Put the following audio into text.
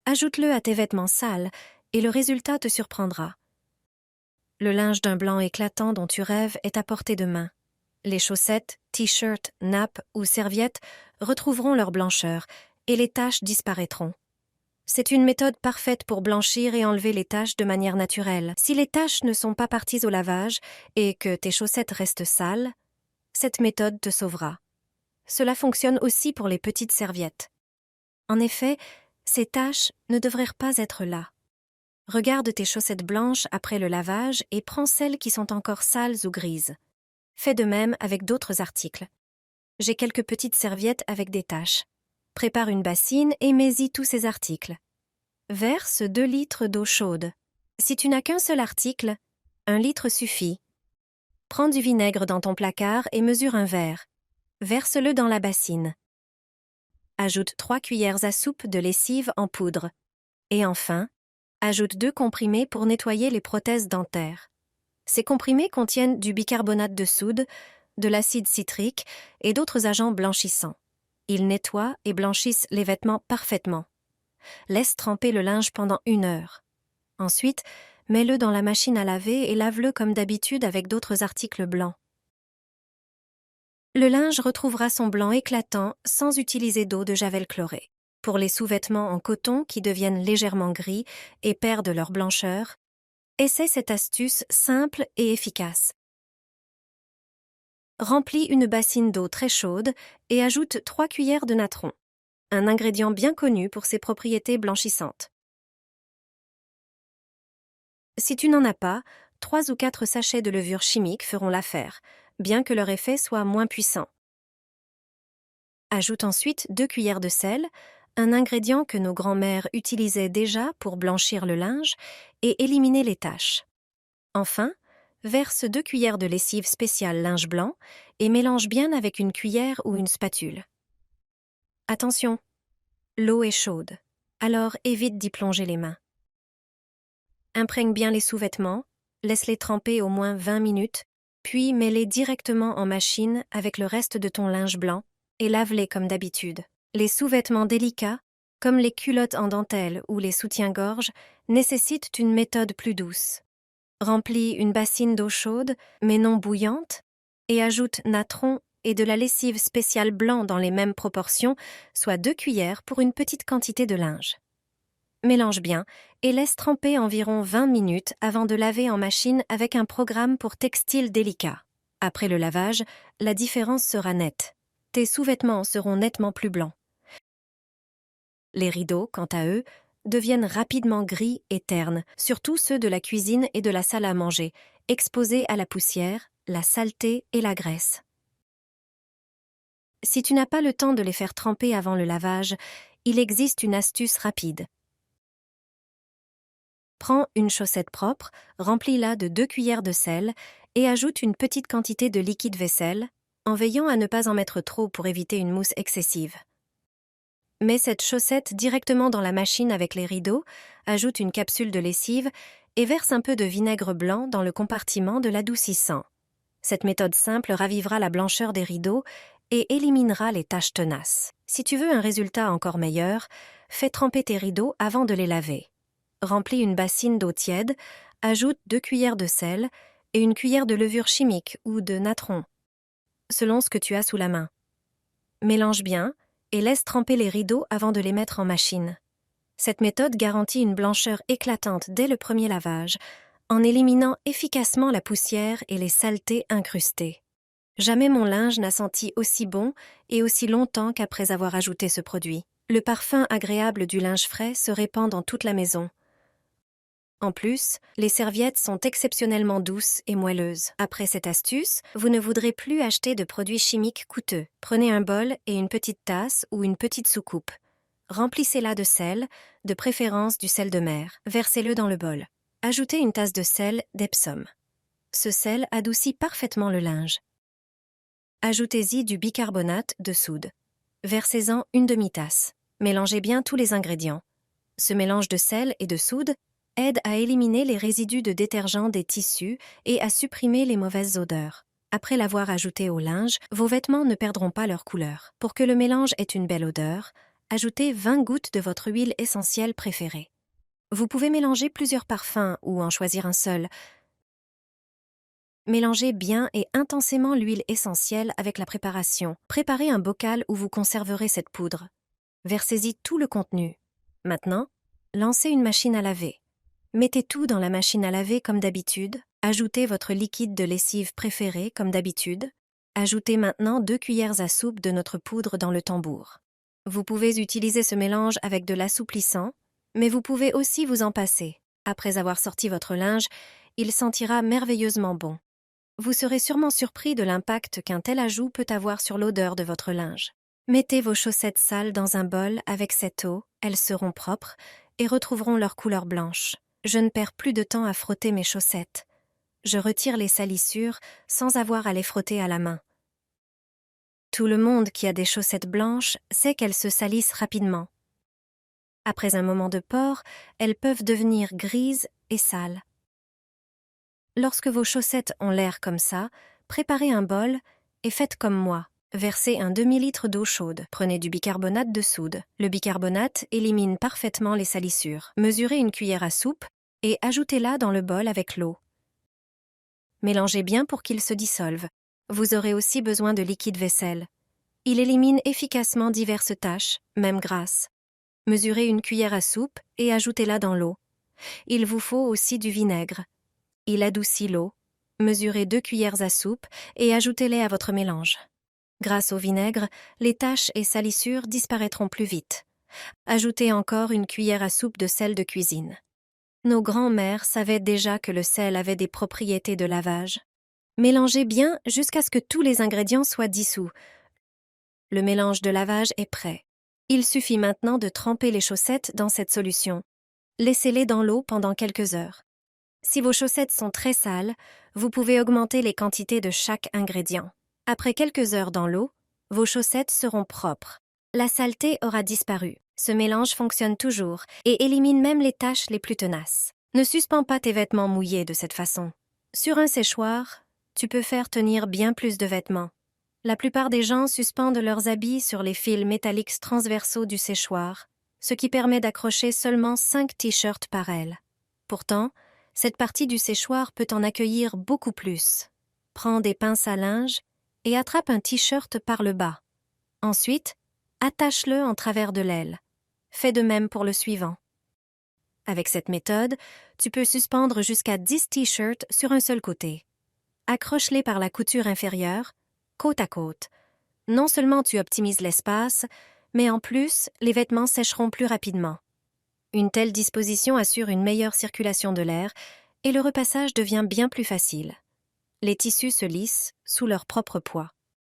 Ajoute-le à tes vêtements sales et le résultat te surprendra. Le linge d'un blanc éclatant dont tu rêves est à portée de main. Les chaussettes, t-shirts, nappes ou serviettes retrouveront leur blancheur et les taches disparaîtront. C'est une méthode parfaite pour blanchir et enlever les taches de manière naturelle. Si les taches ne sont pas parties au lavage et que tes chaussettes restent sales, cette méthode te sauvera. Cela fonctionne aussi pour les petites serviettes. En effet, ces taches ne devraient pas être là. Regarde tes chaussettes blanches après le lavage et prends celles qui sont encore sales ou grises. Fais de même avec d'autres articles. J'ai quelques petites serviettes avec des taches. Prépare une bassine et mets-y tous ces articles. Verse 2 litres d'eau chaude. Si tu n'as qu'un seul article, 1 litre suffit. Prends du vinaigre dans ton placard et mesure un verre. Verse-le dans la bassine. Ajoute 3 cuillères à soupe de lessive en poudre. Et enfin, ajoute 2 comprimés pour nettoyer les prothèses dentaires. Ces comprimés contiennent du bicarbonate de soude, de l'acide citrique et d'autres agents blanchissants. Ils nettoient et blanchissent les vêtements parfaitement. Laisse tremper le linge pendant 1 heure. Ensuite, mets-le dans la machine à laver et lave-le comme d'habitude avec d'autres articles blancs. Le linge retrouvera son blanc éclatant sans utiliser d'eau de javel chloré. Pour les sous-vêtements en coton qui deviennent légèrement gris et perdent leur blancheur, essaie cette astuce simple et efficace. Remplis une bassine d'eau très chaude et ajoute 3 cuillères de natron, un ingrédient bien connu pour ses propriétés blanchissantes. Si tu n'en as pas, 3 ou 4 sachets de levure chimique feront l'affaire, bien que leur effet soit moins puissant. Ajoute ensuite 2 cuillères de sel, un ingrédient que nos grands-mères utilisaient déjà pour blanchir le linge et éliminer les taches. Enfin, verse 2 cuillères de lessive spéciale linge blanc et mélange bien avec une cuillère ou une spatule. Attention, l'eau est chaude, alors évite d'y plonger les mains. Imprègne bien les sous-vêtements, laisse-les tremper au moins 20 minutes, puis mets-les directement en machine avec le reste de ton linge blanc et lave-les comme d'habitude. Les sous-vêtements délicats, comme les culottes en dentelle ou les soutiens-gorge, nécessitent une méthode plus douce. Remplis une bassine d'eau chaude, mais non bouillante, et ajoute natron et de la lessive spéciale blanc dans les mêmes proportions, soit 2 cuillères pour une petite quantité de linge. Mélange bien et laisse tremper environ 20 minutes avant de laver en machine avec un programme pour textiles délicats. Après le lavage, la différence sera nette. Tes sous-vêtements seront nettement plus blancs. Les rideaux, quant à eux, deviennent rapidement gris et ternes, surtout ceux de la cuisine et de la salle à manger, exposés à la poussière, la saleté et la graisse. Si tu n'as pas le temps de les faire tremper avant le lavage, il existe une astuce rapide. Prends une chaussette propre, remplis-la de 2 cuillères de sel et ajoute une petite quantité de liquide vaisselle, en veillant à ne pas en mettre trop pour éviter une mousse excessive. Mets cette chaussette directement dans la machine avec les rideaux, ajoute une capsule de lessive et verse un peu de vinaigre blanc dans le compartiment de l'adoucissant. Cette méthode simple ravivera la blancheur des rideaux et éliminera les taches tenaces. Si tu veux un résultat encore meilleur, fais tremper tes rideaux avant de les laver. Remplis une bassine d'eau tiède, ajoute 2 cuillères de sel et une cuillère de levure chimique ou de natron, selon ce que tu as sous la main. Mélange bien et laisse tremper les rideaux avant de les mettre en machine. Cette méthode garantit une blancheur éclatante dès le premier lavage, en éliminant efficacement la poussière et les saletés incrustées. Jamais mon linge n'a senti aussi bon et aussi longtemps qu'après avoir ajouté ce produit. Le parfum agréable du linge frais se répand dans toute la maison. En plus, les serviettes sont exceptionnellement douces et moelleuses. Après cette astuce, vous ne voudrez plus acheter de produits chimiques coûteux. Prenez un bol et une petite tasse ou une petite soucoupe. Remplissez-la de sel, de préférence du sel de mer. Versez-le dans le bol. Ajoutez une tasse de sel d'Epsom. Ce sel adoucit parfaitement le linge. Ajoutez-y du bicarbonate de soude. Versez-en une demi-tasse. Mélangez bien tous les ingrédients. Ce mélange de sel et de soude aide à éliminer les résidus de détergent des tissus et à supprimer les mauvaises odeurs. Après l'avoir ajouté au linge, vos vêtements ne perdront pas leur couleur. Pour que le mélange ait une belle odeur, Ajoutez 20 gouttes de votre huile essentielle préférée. Vous pouvez mélanger plusieurs parfums ou en choisir un seul. Mélangez bien et intensément l'huile essentielle avec la préparation. Préparez un bocal où vous conserverez cette poudre. Versez-y tout le contenu. Maintenant, lancez une machine à laver. Mettez tout dans la machine à laver comme d'habitude. Ajoutez votre liquide de lessive préféré comme d'habitude. Ajoutez maintenant 2 cuillères à soupe de notre poudre dans le tambour. Vous pouvez utiliser ce mélange avec de l'assouplissant, mais vous pouvez aussi vous en passer. Après avoir sorti votre linge, il sentira merveilleusement bon. Vous serez sûrement surpris de l'impact qu'un tel ajout peut avoir sur l'odeur de votre linge. Mettez vos chaussettes sales dans un bol avec cette eau, elles seront propres et retrouveront leur couleur blanche. Je ne perds plus de temps à frotter mes chaussettes. Je retire les salissures sans avoir à les frotter à la main. Tout le monde qui a des chaussettes blanches sait qu'elles se salissent rapidement. Après un moment de port, elles peuvent devenir grises et sales. Lorsque vos chaussettes ont l'air comme ça, préparez un bol et faites comme moi. Versez un demi-litre d'eau chaude. Prenez du bicarbonate de soude. Le bicarbonate élimine parfaitement les salissures. Mesurez une cuillère à soupe et ajoutez-la dans le bol avec l'eau. Mélangez bien pour qu'il se dissolve. Vous aurez aussi besoin de liquide vaisselle. Il élimine efficacement diverses taches, même grasses. Mesurez une cuillère à soupe et ajoutez-la dans l'eau. Il vous faut aussi du vinaigre. Il adoucit l'eau. Mesurez 2 cuillères à soupe et ajoutez-les à votre mélange. Grâce au vinaigre, les taches et salissures disparaîtront plus vite. Ajoutez encore une cuillère à soupe de sel de cuisine. Nos grands-mères savaient déjà que le sel avait des propriétés de lavage. Mélangez bien jusqu'à ce que tous les ingrédients soient dissous. Le mélange de lavage est prêt. Il suffit maintenant de tremper les chaussettes dans cette solution. Laissez-les dans l'eau pendant quelques heures. Si vos chaussettes sont très sales, vous pouvez augmenter les quantités de chaque ingrédient. Après quelques heures dans l'eau, vos chaussettes seront propres. La saleté aura disparu. Ce mélange fonctionne toujours et élimine même les taches les plus tenaces. Ne suspends pas tes vêtements mouillés de cette façon. Sur un séchoir, tu peux faire tenir bien plus de vêtements. La plupart des gens suspendent leurs habits sur les fils métalliques transversaux du séchoir, ce qui permet d'accrocher seulement 5 t-shirts par aile. Pourtant, cette partie du séchoir peut en accueillir beaucoup plus. Prends des pinces à linge et attrape un t-shirt par le bas. Ensuite, attache-le en travers de l'aile. Fais de même pour le suivant. Avec cette méthode, tu peux suspendre jusqu'à 10 t-shirts sur un seul côté. Accroche-les par la couture inférieure, côte à côte. Non seulement tu optimises l'espace, mais en plus, les vêtements sécheront plus rapidement. Une telle disposition assure une meilleure circulation de l'air et le repassage devient bien plus facile. Les tissus se lissent sous leur propre poids.